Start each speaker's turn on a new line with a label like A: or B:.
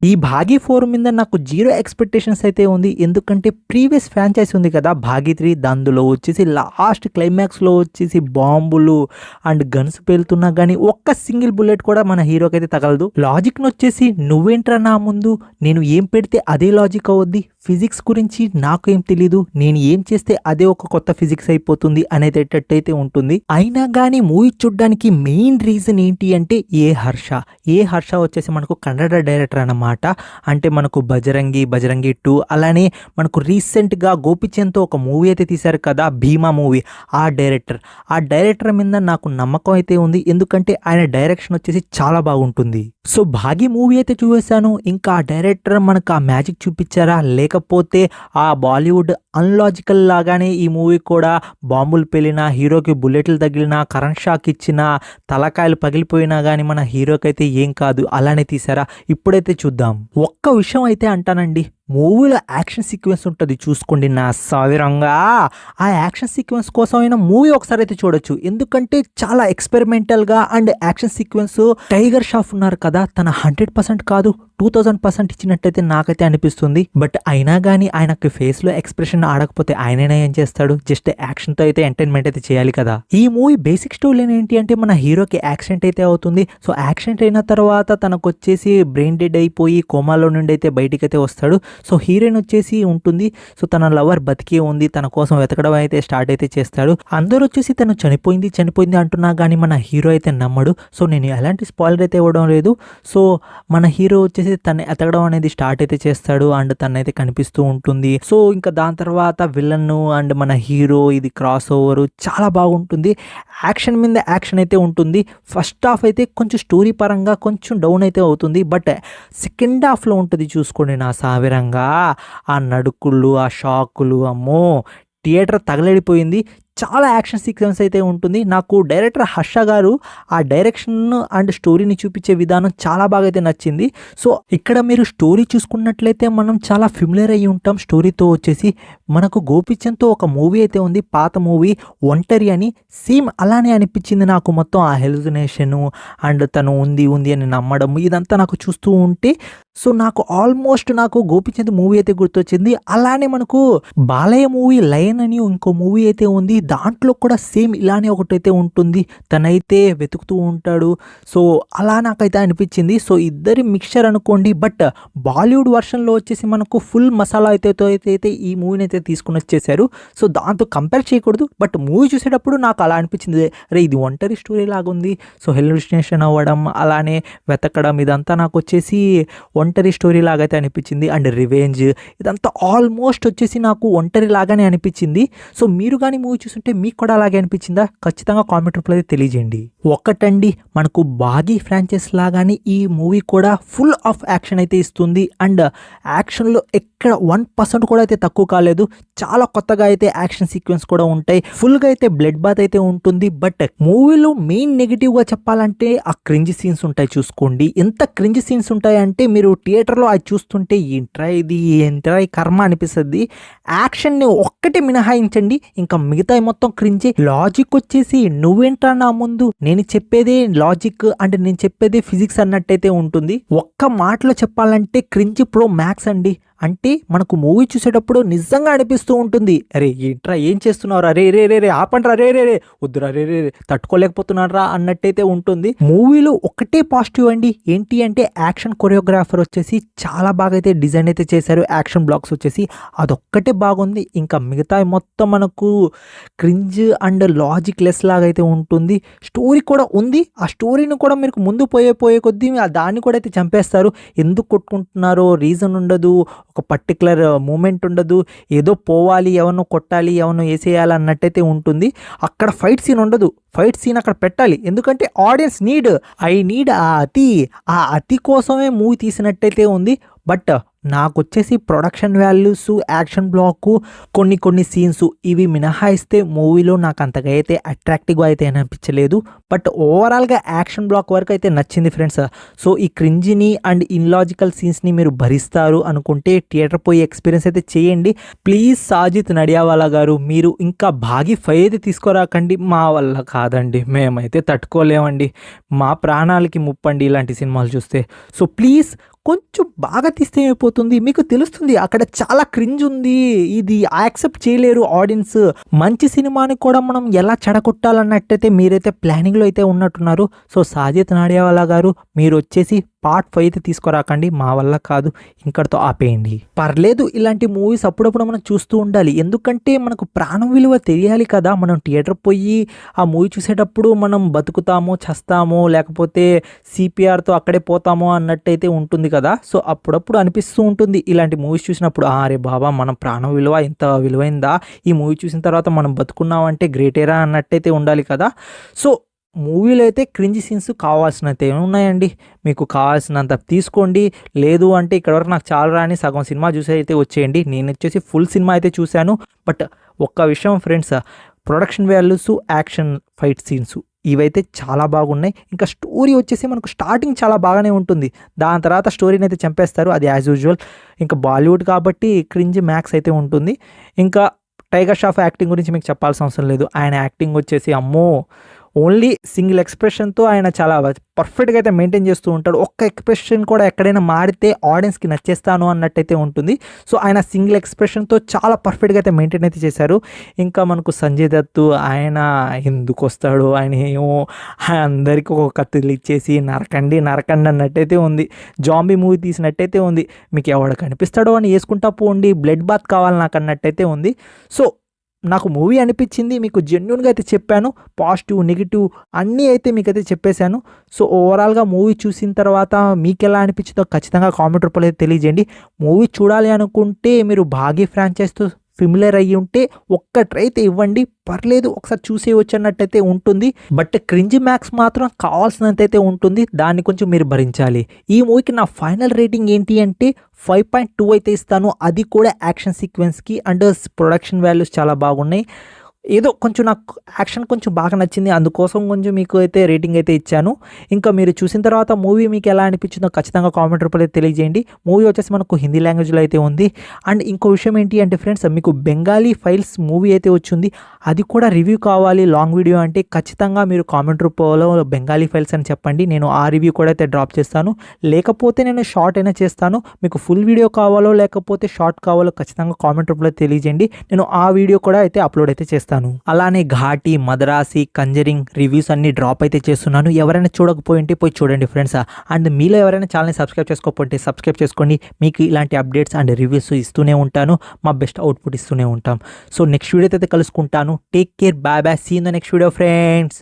A: ఈ 'భాగి 4' మీద నాకు జీరో ఎక్స్పెక్టేషన్స్ అయితే ఉంది. ఎందుకంటే ప్రీవియస్ ఫ్రాంచైజ్ ఉంది కదా 'భాగి 3' అందులో వచ్చేసి లాస్ట్ క్లైమాక్స్లో వచ్చేసి బాంబులు అండ్ గన్స్ పేలుతున్నా కానీ ఒక్క సింగిల్ బుల్లెట్ కూడా మన హీరోకి అయితే తగలదు. లాజిక్ను వచ్చేసి నువ్వేంట్రా నా ముందు, నేను ఏం పెడితే అదే లాజిక్ అవుద్ది, ఫిజిక్స్ గురించి నాకు ఏం తెలీదు, నేను ఏం చేస్తే అదే ఒక కొత్త ఫిజిక్స్ అయిపోతుంది అనేటట్టయితే ఉంటుంది. అయినా కానీ మూవీ చూడడానికి మెయిన్ రీజన్ ఏంటి అంటే ఏ హర్ష వచ్చేసి మనకు కన్నడ డైరెక్టర్ అన్నమాట. అంటే మనకు బజరంగి 2 అలానే మనకు రీసెంట్గా గోపిచంద్తో ఒక మూవీ అయితే తీశారు కదా భీమా మూవీ, ఆ డైరెక్టర్ మీద నాకు నమ్మకం అయితే ఉంది. ఎందుకంటే ఆయన డైరెక్షన్ వచ్చేసి చాలా బాగుంటుంది. సో 'భాగి' మూవీ అయితే చూసాను. ఇంకా ఆ డైరెక్టర్ మనకు ఆ మ్యాజిక్ చూపించారా, లేకపోతే ఆ బాలీవుడ్ అన్లాజికల్ లాగానే ఈ మూవీ కూడా బాంబులు పేలినా, హీరోకి బుల్లెట్లు తగిలినా, కరెంట్ షాక్ ఇచ్చినా, తలకాయలు పగిలిపోయినా కానీ మన హీరోకి అయితే ఏం కాదు, అలానే తీసారా. ఇప్పుడైతే చూద్దాం. ఒక్క విషయం అయితే అంటానండి, మూవీలో యాక్షన్ సీక్వెన్స్ ఉంటుంది చూసుకోండి నా సావిరంగా. ఆ యాక్షన్ సీక్వెన్స్ కోసం అయినా మూవీ ఒకసారి అయితే చూడొచ్చు. ఎందుకంటే చాలా ఎక్స్పెరిమెంటల్గా and action sequence Tiger Shroff ఉన్నారు కదా, తన 100% కాదు 2000% ఇచ్చినట్టయితే నాకైతే అనిపిస్తుంది. బట్ అయినా కానీ ఆయనకి ఫేస్లో ఎక్స్ప్రెషన్ ఆడకపోతే ఆయనైనా ఏం చేస్తాడు, జస్ట్ యాక్షన్తో అయితే ఎంటర్టైన్మెంట్ అయితే చేయాలి కదా. ఈ మూవీ బేసిక్ స్టోరీ ఏంటి అంటే మన హీరోకి యాక్సిడెంట్ అయితే అవుతుంది. సో యాక్సిడెంట్ అయిన తర్వాత తనకు వచ్చేసి బ్రెయిన్ డెడ్ అయిపోయి కోమాలో నుండి అయితే బయటికి అయితే వస్తాడు. సో హీరోయిన్ వచ్చేసి ఉంటుంది. సో తన లవర్ బతికే ఉంది, తన కోసం వెతకడం అయితే స్టార్ట్ అయితే చేస్తాడు. అందరూ వచ్చేసి తను చనిపోయింది అంటున్నా కానీ మన హీరో అయితే నమ్మడు. సో నేను ఎలాంటి స్పాయిలర్ అయితే ఇవ్వడం లేదు. సో మన హీరో వచ్చేసి తను ఎతకడం అనేది స్టార్ట్ అయితే చేస్తాడు అండ్ తనైతే కనిపిస్తూ ఉంటుంది. సో ఇంకా దాని తర్వాత విలన్ అండ్ మన హీరో ఇది క్రాస్ ఓవర్ చాలా బాగుంటుంది. యాక్షన్ మీద యాక్షన్ అయితే ఉంటుంది. ఫస్ట్ హాఫ్ అయితే కొంచెం స్టోరీ పరంగా కొంచెం డౌన్ అయితే అవుతుంది. బట్ సెకండ్ హాఫ్లో ఉంటుంది చూసుకోండి నా సావిరంగా. ఆ నడుకుళ్ళు, ఆ షాకులు, అమ్మో థియేటర్ తగలడిపోయింది. చాలా యాక్షన్ సీక్వెన్స్ అయితే ఉంటుంది. నాకు డైరెక్టర్ హర్ష గారు ఆ డైరెక్షన్ అండ్ స్టోరీని చూపించే విధానం చాలా బాగా అయితే నచ్చింది. సో ఇక్కడ మీరు స్టోరీ చూసుకున్నట్లయితే మనం చాలా ఫిమిలియర్ అయ్యి ఉంటాం స్టోరీతో. వచ్చేసి మనకు గోపిచంద్తో ఒక మూవీ అయితే ఉంది, పాత మూవీ ఒంటరి అని. సేమ్ అలానే అనిపించింది నాకు. మొత్తం ఆ హెల్యుసినేషను అండ్ తను ఉంది అని నమ్మడం ఇదంతా నాకు చూస్తూ ఉంటే సో నాకు ఆల్మోస్ట్ గోపిచంద్ మూవీ అయితే గుర్తొచ్చింది. అలానే మనకు బాలయ్య మూవీ లయన్ అని ఇంకో మూవీ అయితే ఉంది. దాంట్లో కూడా సేమ్ ఇలానే ఒకటైతే ఉంటుంది, తనైతే వెతుకుతూ ఉంటాడు. సో అలా నాకైతే అనిపించింది. సో ఇద్దరి మిక్చర్ అనుకోండి. బట్ బాలీవుడ్ వర్షన్లో వచ్చేసి మనకు ఫుల్ మసాలా అయితే ఈ మూవీని అయితే తీసుకుని వచ్చేసారు. సో దాంతో కంపేర్ చేయకూడదు. బట్ మూవీ చూసేటప్పుడు నాకు అలా అనిపించింది, అరే ఇది ఒంటరి స్టోరీ లాగుంది. సో హెల్యుసినేషన్ అవ్వడం అలానే వెతకడం ఇదంతా నాకు వచ్చేసి ఒంటరి స్టోరీ లాగైతే అనిపించింది. అండ్ రివెంజ్ ఇదంతా ఆల్మోస్ట్ వచ్చేసి నాకు ఒంటరి లాగానే అనిపించింది. సో మీరు కానీ మూవీ చూస్తుంటే మీకు కూడా అలాగే అనిపించిందా? ఖచ్చితంగా కామెంట్ రూపంలో అయితే తెలియజేయండి. ఒక్కటండి, మనకు 'భాగి' ఫ్రాంచైజ్ లాగానే ఈ మూవీ కూడా ఫుల్ ఆఫ్ యాక్షన్ అయితే ఇస్తుంది. అండ్ యాక్షన్లో ఎక్కడ 1% కూడా అయితే తక్కువ కాలేదు. చాలా కొత్తగా అయితే యాక్షన్ సీక్వెన్స్ కూడా ఉంటాయి. ఫుల్గా అయితే బ్లడ్ బాత్ అయితే ఉంటుంది. బట్ మూవీలో మెయిన్ నెగిటివ్గా చెప్పాలంటే ఆ క్రింజ్ సీన్స్ ఉంటాయి చూసుకోండి. ఎంత క్రింజ్ సీన్స్ ఉంటాయంటే మీరు థియేటర్లో అది చూస్తుంటే ఏంట్రా ఈ కర్మ అనిపిస్తుంది. యాక్షన్ని ఒక్కటి మినహాయించండి, ఇంకా మిగతా మొత్తం క్రింజే. లాజిక్ వచ్చేసి నువ్వేంట్రా నా ముందు, నేను చెప్పేదే లాజిక్ అంటే నేను చెప్పేదే ఫిజిక్స్ అన్నట్టయితే ఉంటుంది. ఒక్క మాటలో చెప్పాలంటే క్రింజ్ ప్రో మ్యాక్స్ అండి. అంటే మనకు మూవీ చూసేటప్పుడు నిజంగా అనిపిస్తూ ఉంటుంది, అరే ఏంట్రా ఏం చేస్తున్నారా, రే ఆపండ్రా, రే వద్దురా, రే తట్టుకోలేకపోతున్నారా అన్నట్టయితే ఉంటుంది. మూవీలో ఒకటే పాజిటివ్ అండి, ఏంటి అంటే యాక్షన్ కొరియోగ్రాఫర్ వచ్చేసి చాలా బాగా అయితే డిజైన్ అయితే చేశారు. యాక్షన్ బ్లాక్స్ వచ్చేసి అదొక్కటే బాగుంది. ఇంకా మిగతా మొత్తం మనకు క్రింజ్ అండ్ లాజిక్ లెస్ లాగా అయితే ఉంటుంది. స్టోరీ కూడా ఉంది. ఆ స్టోరీని కూడా మీకు ముందు పోయే కొద్దీ దాన్ని కూడా అయితే చంపేస్తారు. ఎందుకు కొట్టుకుంటున్నారో రీజన్ ఉండదు, ఒక పర్టికులర్ మూమెంట్ ఉండదు. ఏదో పోవాలి, ఎవరినో కొట్టాలి, ఎవరినో వేసేయాలి అన్నట్టయితే ఉంటుంది. అక్కడ ఫైట్ సీన్ ఉండదు. ఫైట్ సీన్ అక్కడ పెట్టాలి, ఎందుకంటే ఆడియన్స్ నీడ్ ఆ అతి కోసమే మూవీ తీసినట్టయితే ఉంది. బట్ నాకు వచ్చేసి ప్రొడక్షన్ వాల్యూస్, యాక్షన్ బ్లాక్, కొన్ని సీన్స్ ఇవి మినహాయిస్తే మూవీలో నాకు అంతగా అయితే అట్రాక్టివ్గా అయితే అనిపించలేదు. బట్ ఓవరాల్గా యాక్షన్ బ్లాక్ వరకు అయితే నచ్చింది ఫ్రెండ్స్. సో ఈ క్రింజిని అండ్ ఇన్లాజికల్ సీన్స్ని మీరు భరిస్తారు అనుకుంటే థియేటర్ పోయి ఎక్స్పీరియన్స్ అయితే చేయండి. ప్లీజ్ సాజిద్ నడియావాలా గారు, మీరు ఇంకా 'భాగి 5' అయితే తీసుకురాకండి. మా వల్ల కాదండి, మేమైతే తట్టుకోలేమండి. మా ప్రాణాలకి ముప్పండి ఇలాంటి సినిమాలు చూస్తే. సో ప్లీజ్ కొంచెం బాగా తీస్తే ఏమైపోతుంది మీకు తెలుస్తుంది అక్కడ చాలా క్రింజ్ ఉంది, ఇది యాక్సెప్ట్ చేయలేరు ఆడియన్స్. మంచి సినిమాని కూడా మనం ఎలా చెడగొట్టాలన్నట్టయితే మీరైతే ప్లానింగ్లో అయితే ఉన్నట్టున్నారు. సో సాజిద్ నాడియావాలా గారు మీరు వచ్చేసి పార్ట్ 5 అయితే తీసుకురాకండి, మా వల్ల కాదు, ఇంకటితో ఆపేయండి. పర్లేదు ఇలాంటి మూవీస్ అప్పుడప్పుడు మనం చూస్తూ ఉండాలి, ఎందుకంటే మనకు ప్రాణం విలువ తెలియాలి కదా. మనం థియేటర్ పోయి ఆ మూవీ చూసేటప్పుడు మనం బతుకుతామో చస్తామో లేకపోతే సిపిఆర్తో అక్కడే పోతామో అన్నట్టయితే ఉంటుంది కదా. సో అప్పుడప్పుడు అనిపిస్తూ ఉంటుంది ఇలాంటి మూవీస్ చూసినప్పుడు, అరే బాబా మన ప్రాణం విలువ ఇంత విలువైందా, ఈ మూవీ చూసిన తర్వాత మనం బతుకున్నామంటే గ్రేటేరా అన్నట్టయితే ఉండాలి కదా. సో మూవీలో అయితే క్రింజ్ సీన్స్ కావాల్సినంత ఉన్నాయండి, మీకు కావాల్సినంత తీసుకోండి. లేదు అంటే ఇక్కడ వరకు నాకు చాలా రాని సగం సినిమా చూసి అయితే వచ్చేయండి. నేను వచ్చేసి ఫుల్ సినిమా అయితే చూశాను. బట్ ఒక్క విషయం friends, production values, action fight scenes ఇవైతే చాలా బాగున్నాయి. ఇంకా స్టోరీ వచ్చేసి మనకు స్టార్టింగ్ చాలా బాగానే ఉంటుంది, దాని తర్వాత స్టోరీని అయితే చంపేస్తారు, అది యాజ్ యూజువల్. ఇంకా బాలీవుడ్ కాబట్టి క్రింజ్ మ్యాక్స్ అయితే ఉంటుంది. ఇంకా టైగర్ ష్రాఫ్ యాక్టింగ్ గురించి మీకు చెప్పాల్సిన అవసరం లేదు, ఆయన యాక్టింగ్ వచ్చేసి అమ్మో, ఓన్లీ సింగిల్ ఎక్స్ప్రెషన్తో ఆయన చాలా పర్ఫెక్ట్గా అయితే మెయింటైన్ చేస్తూ ఉంటాడు. ఒక్క ఎక్స్ప్రెషన్ కూడా ఎక్కడైనా మారితే ఆడియన్స్కి నచ్చేస్తాను అన్నట్టయితే ఉంటుంది. సో ఆయన సింగిల్ ఎక్స్ప్రెషన్తో చాలా పర్ఫెక్ట్గా అయితే మెయింటైన్ అయితే చేశారు. ఇంకా మనకు సంజయ్ దత్, ఆయన ఎందుకు వస్తాడు, ఆయన ఏమో అందరికీ ఒక కత్తులు ఇచ్చేసి నరకండి నరకండి అన్నట్టయితే ఉంది, జాంబీ మూవీ తీసినట్టయితే ఉంది. మీకు ఎవడు కనిపిస్తాడో అని వేసుకుంటా పోండి, బ్లడ్ బాత్ కావాలి నాకు అన్నట్టయితే ఉంది. సో నాకు మూవీ అనిపించింది, మీకు జెన్యున్గా అయితే చెప్పాను, పాజిటివ్ నెగిటివ్ అన్నీ అయితే మీకైతే చెప్పేశాను. సో ఓవరాల్గా మూవీ చూసిన తర్వాత మీకు ఎలా అనిపించిందో ఖచ్చితంగా కామెంట్ రూపంలో అయితే తెలియజేయండి. మూవీ చూడాలి అనుకుంటే మీరు భాగి ఫ్రాంచైజ్తో ఫిమిలర్ అయ్యి ఉంటే ఒక్క ట్రై అయితే ఇవ్వండి, పర్లేదు ఒకసారి చూసేయవచ్చు అన్నట్టయితే ఉంటుంది. బట్ క్రింజ్ మ్యాక్స్ మాత్రం కావాల్సినంతైతే ఉంటుంది, దాన్ని కొంచెం మీరు భరించాలి. ఈ మూవీకి నా ఫైనల్ రేటింగ్ ఏంటి అంటే 5.2 అయితే ఇస్తాను, అది కూడా యాక్షన్ సీక్వెన్స్కి అండ్ ప్రొడక్షన్ వాల్యూస్ చాలా బాగున్నాయి. ఏదో కొంచెం నాకు యాక్షన్ కొంచెం బాగా నచ్చింది, అందుకోసం కొంచెం మీకు అయితే రేటింగ్ అయితే ఇచ్చాను. ఇంకా మీరు చూసిన తర్వాత మూవీ మీకు ఎలా అనిపించిందో ఖచ్చితంగా కామెంట్ రూపంలో తెలియజేయండి. మూవీ వచ్చేసి మనకు హిందీ లాంగ్వేజ్లో అయితే ఉంది. అండ్ ఇంకో విషయం ఏంటి అంటే ఫ్రెండ్స్, మీకు బెంగాలీ ఫైల్స్ మూవీ అయితే వచ్చింది, అది కూడా రివ్యూ కావాలి లాంగ్ వీడియో అంటే ఖచ్చితంగా మీరు కామెంట్ రూపంలో బెంగాలీ ఫైల్స్ అని చెప్పండి, నేను ఆ రివ్యూ కూడా అయితే డ్రాప్ చేస్తాను. లేకపోతే నేను షార్ట్ అయినా చేస్తాను, మీకు ఫుల్ వీడియో కావాలో లేకపోతే షార్ట్ కావాలో ఖచ్చితంగా కామెంట్ రూపంలో తెలియజేయండి, నేను ఆ వీడియో కూడా అయితే అప్లోడ్ అయితే చేస్తాను. అలానే ఘాటి, మద్రాసి, కంజరింగ్ రివ్యూస్ అన్ని డ్రాప్ అయితే చేస్తున్నాను, ఎవరైనా చూడకపోయింటే పోయి చూడండి ఫ్రెండ్స్. అండ్ మీలో ఎవరైనా ఛానల్ని సబ్స్క్రైబ్ చేసుకోకపోతే సబ్స్క్రైబ్ చేసుకోండి, మీకు ఇలాంటి అప్డేట్స్ అండ్ రివ్యూస్ ఇస్తూనే ఉంటాను, మా బెస్ట్ అవుట్పుట్ ఇస్తూనే ఉంటాం. సో నెక్స్ట్ వీడియో అయితే కలుసుకుంటాను, take care, bye bye, see in the next video friends.